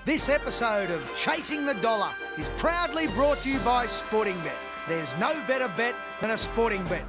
This episode of Chasing the Dollar is proudly brought to you by Sportingbet. There's no better bet than a Sportingbet.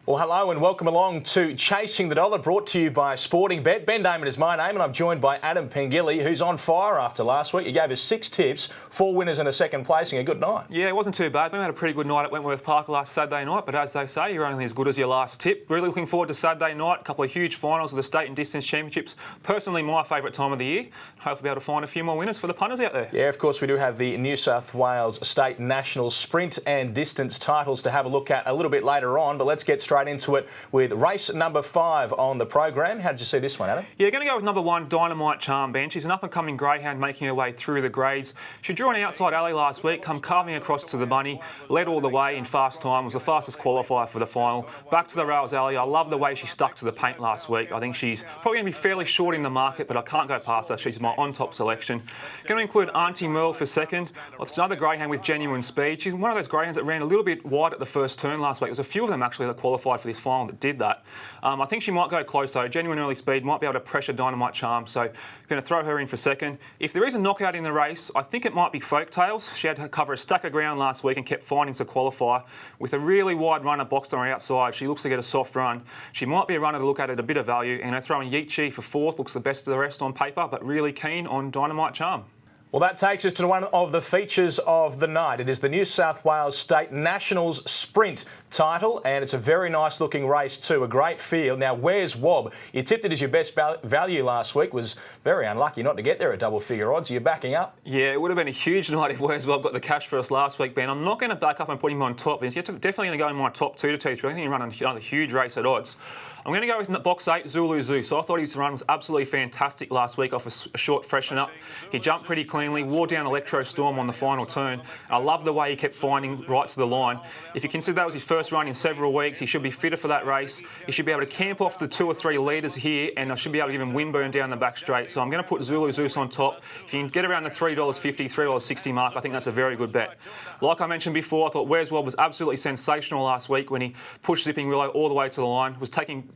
Well, hello and welcome along to Chasing the Dollar, brought to you by Sportingbet. Ben Damon is my name and I'm joined by Adam Pengilly, who's on fire after last week. He gave us 6 tips, 4 winners and a second placing. A good night. Yeah, it wasn't too bad. We had a pretty good night at Wentworth Park last Saturday night, but as they say, you're only as good as your last tip. Really looking forward to Saturday night. A couple of huge finals of the State and Distance Championships. Personally, my favourite time of the year. Hopefully be able to find a few more winners for the punters out there. Yeah, of course, we do have the New South Wales State National Sprint and Distance titles to have a look at a little bit later on, but let's get straight into it with race number 5 on the program. How did you see this one, Adam? Yeah, going to go with number 1, Dynamite Charm, Ben. She's an up-and-coming greyhound making her way through the grades. She drew an outside alley last week, come carving across to the bunny, led all the way in fast time, was the fastest qualifier for the final. Back to the rails alley. I love the way she stuck to the paint last week. I think she's probably going to be fairly short in the market, but I can't go past her. She's my on-top selection. Going to include Auntie Merle for second. It's another greyhound with genuine speed. She's one of those greyhounds that ran a little bit wide at the first turn last week. There's a few of them actually that qualified for this final that did that. I think she might go close though. Genuine early speed, might be able to pressure Dynamite Charm, so going to throw her in for second. If there is a knockout in the race, I think it might be Folktales. She had to cover a stack of ground last week and kept finding to qualify. With a really wide runner boxed on her outside, she looks to get a soft run. She might be a runner to look at a bit of value, and I throw in Yeechi for 4th, looks the best of the rest on paper, but really keen on Dynamite Charm. Well, that takes us to one of the features of the night. It is the New South Wales State Nationals Sprint title, and it's a very nice looking race too, a great field. Now, Where's Wob? You tipped it as your best value last week, was very unlucky not to get there at double figure odds. Are you backing up? Yeah, it would have been a huge night if Where's Wob got the cash for us last week, Ben. I'm not going to back up and put him on top. He's definitely going to go in my top 2 to teach. I think he ran another huge race at odds. I'm going to go with box 8, Zulu Zoo. So I thought his run was absolutely fantastic last week off a short freshen up. He jumped pretty cleanly, wore down Electro Storm on the final turn. I love the way he kept finding right to the line. If you consider that was his first run in several weeks, he should be fitter for that race. He should be able to camp off the 2 or 3 leaders here, and I should be able to give him windburn down the back straight. So I'm going to put Zulu Zeus on top. If you can get around the $3.50, $3.60 mark, I think that's a very good bet. Like I mentioned before, I thought Where's Wob was absolutely sensational last week when he pushed Zipping Willow all the way to the line, was taking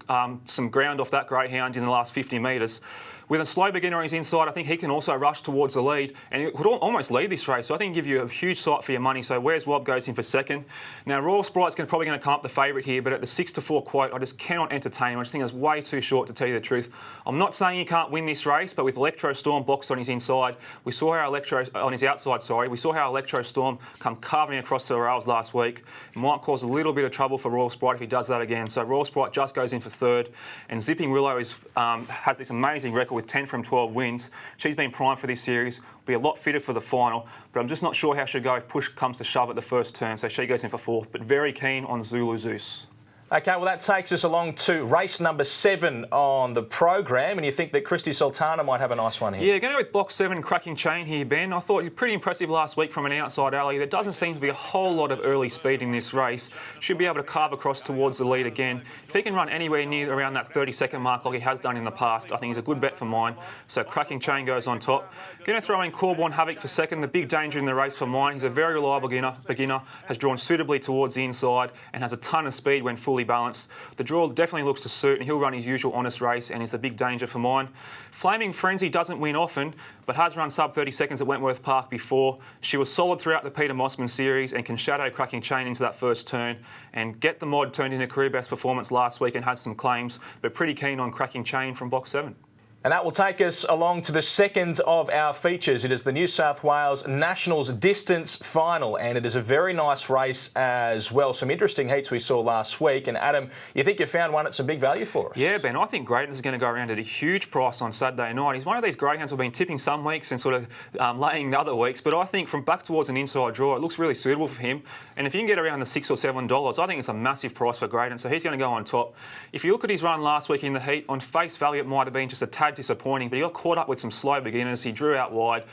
some ground off that greyhound in the last 50 metres. With a slow beginner on his inside, I think he can also rush towards the lead, and he could almost lead this race. So I think give you a huge sight for your money. So Where's Wob goes in for second. Now Royal Sprite's probably going to come up the favourite here, but at the 6-4 quote, I just cannot entertain him. I just think it's way too short, to tell you the truth. I'm not saying he can't win this race, but with Electro Storm boxed on his inside, we saw how on his outside, we saw how Electro Storm come carving across the rails last week. It might cause a little bit of trouble for Royal Sprite if he does that again. So Royal Sprite just goes in for third, and Zipping Willow has this amazing record with 10 from 12 wins. She's been primed for this series, will be a lot fitter for the final, but I'm just not sure how she'll go if push comes to shove at the first turn, so she goes in for 4th, but very keen on Zulu Zeus. Okay, well, that takes us along to race number 7 on the program, and you think that Christy Sultana might have a nice one here? Yeah, going to go with box 7, Cracking Chain here, Ben. I thought he was pretty impressive last week from an outside alley. There doesn't seem to be a whole lot of early speed in this race. Should be able to carve across towards the lead again. If he can run anywhere near around that 30-second mark like he has done in the past, I think he's a good bet for mine. So Cracking Chain goes on top. Going to throw in Corborn Havoc for second, the big danger in the race for mine. He's a very reliable beginner, has drawn suitably towards the inside and has a ton of speed when fully balanced. The draw definitely looks to suit, and he'll run his usual honest race and is the big danger for mine. Flaming Frenzy doesn't win often, but has run sub 30 seconds at Wentworth Park before. She was solid throughout the Peter Mossman series and can shadow Cracking Chain into that first turn and get the mod turned into career best performance last week and has some claims, but pretty keen on Cracking Chain from box 7. And that will take us along to the second of our features. It is the New South Wales Nationals Distance Final, and it is a very nice race as well. Some interesting heats we saw last week. And Adam, you think you found one at some big value for us? Yeah, Ben, I think Greatness is going to go around at a huge price on Saturday night. He's one of these greyhounds who've been tipping some weeks and sort of laying the other weeks, but I think from back towards an inside draw, it looks really suitable for him. And if you can get around the $6 or $7, I think it's a massive price for Greatness, so he's going to go on top. If you look at his run last week in the heat, on face value, it might have been just a tad disappointing, but he got caught up with some slow beginners. He drew out wide.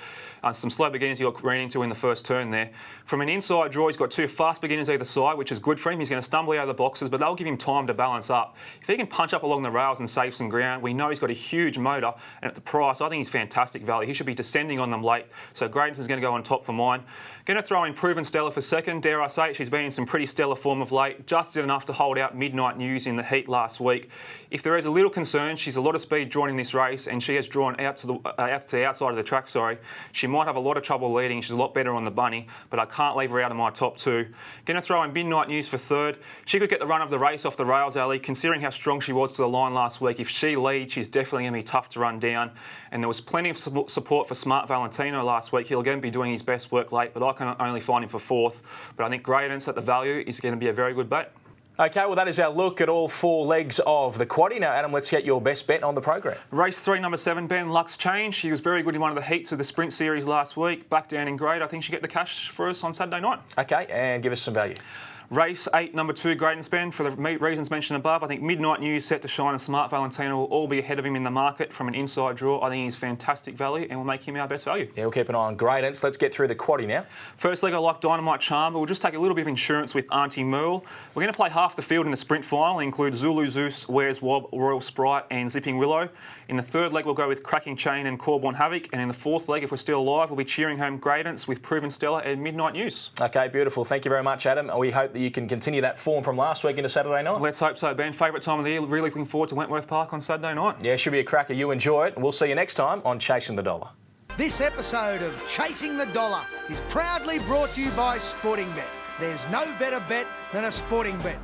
Some slow beginners he got ran into in the first turn there. From an inside draw, he's got 2 fast beginners either side, which is good for him. He's going to stumble out of the boxes, but they'll give him time to balance up. If he can punch up along the rails and save some ground, we know he's got a huge motor, and at the price, I think he's fantastic value. He should be descending on them late, so Greatness is going to go on top for mine. Going to throw in Proven Stellar for second. Dare I say it, she's been in some pretty stellar form of late. Just did enough to hold out Midnight News in the heat last week. If there is a little concern, she's a lot of speed drawn in this race. race and she has drawn out to the outside of the track, she might have a lot of trouble leading. She's a lot better on the bunny, but I can't leave her out of my top two. Going to throw in Midnight News for third. She could get the run of the race off the rails, Ali, considering how strong she was to the line last week. If she leads, she's definitely going to be tough to run down. And there was plenty of support for Smart Valentino last week. He'll again be doing his best work late, but I can only find him for fourth. But I think Gradance at the value is going to be a very good bet. OK, well, that is our look at all four legs of the quaddie. Now, Adam, let's get your best bet on the program. Race 3, number 7, Ben, Lux Change. She was very good in one of the heats of the sprint series last week. Back down in grade. I think she'll get the cash for us on Saturday night. OK, and give us some value. Race 8, number 2, Great and Spend. For the reasons mentioned above, I think Midnight News set to shine and Smart Valentino will all be ahead of him in the market from an inside draw. I think he's fantastic value and will make him our best value. Yeah, we'll keep an eye on Gradance. Let's get through the quaddie now. First leg, I like Dynamite Charm, but we'll just take a little bit of insurance with Auntie Merle. We're going to play half the field in the sprint final, include Zulu Zeus, Where's Wob, Royal Sprite and Zipping Willow. In the third leg, we'll go with Cracking Chain and Corborn Havoc. And in the fourth leg, if we're still alive, we'll be cheering home Gradance with Proven Stellar and Midnight News. OK, beautiful. Thank you very much, Adam. We hope that you can continue that form from last week into Saturday night. Let's hope so, Ben. Favourite time of the year. Really looking forward to Wentworth Park on Saturday night. Yeah, should be a cracker. You enjoy it. And we'll see you next time on Chasing the Dollar. This episode of Chasing the Dollar is proudly brought to you by Sportingbet. There's no better bet than a Sportingbet.